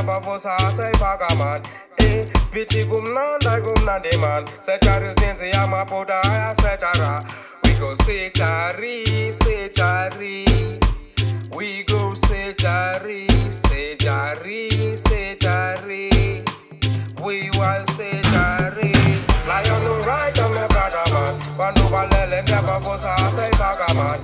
never was a say pagaman. Eh, pity gumnanda gumnande man. Secharis ninzi yamapoda ya sechara. We go sechari, sechari. We go sechari, sechari, sechari. We want sechari. Lion no right on my brother man. Bandu balele never was a say pagaman.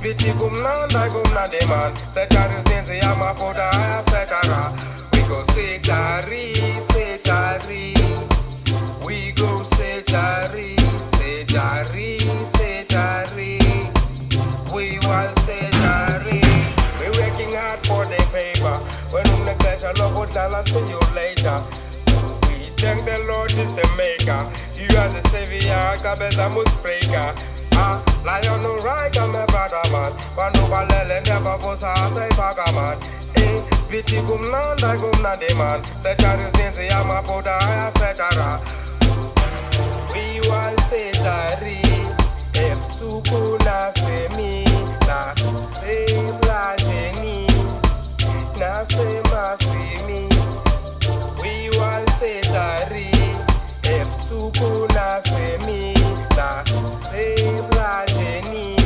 Pity gumnanda gumnande man. Secharis ninzi yamapoda ya sechara. We go sechari, sechari. We go sechari, sechari, sechari. We want sechari. We working hard for the paper. When the cash I love what I'll see you later. We thank the Lord is the maker. You are the savior, Kabeza Muspreka. Lion no right, I'm a brother man. Bandu balele never was a say pagaman. Pity gumnanda gumnande man. Secharis ninzi yamapoda ya sechara. We want sechari. Epsuku na semi na se la geni na se masimi. We want sechari. Epsuku na semi na se la geni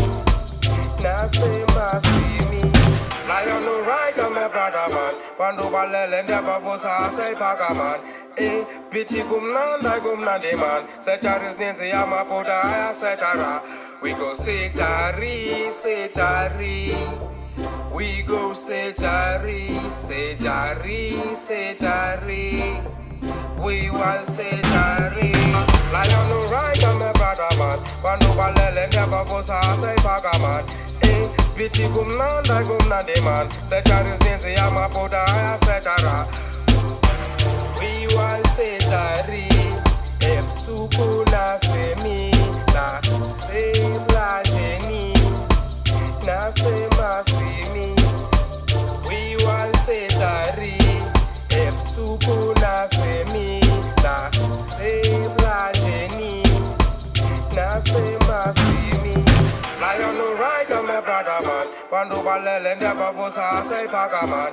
na se masimi. Lion no right, I'm a brother man. Bandu balele never was a say pagaman. Pity gumnanda gumnande man. Secharis ninzi yamapoda ya sechara. We go sechari, sechari. We go sechari, sechari, sechari. We want sechari. Lion no right, I'm a brother man. Bandu balele never was a say pagaman. Pity gumnanda gumnande man. Secharis ninzi yamapoda ya sechara. We want sechari. Epsuku na semi na se la geni na se masimi. We want sechari. Epsuku na semi na se la geni na se masimi. Lion no right, I'm a brother man. Bandu balele never was a say pagaman.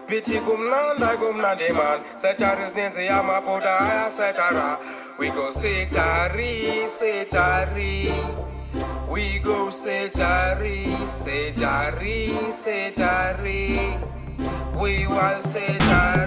Pity gumnanda gumnande man. Secharis ninzi yamapoda ya sechara. We go sechari, sechari. We go sechari, sechari, sechari. We want sechari.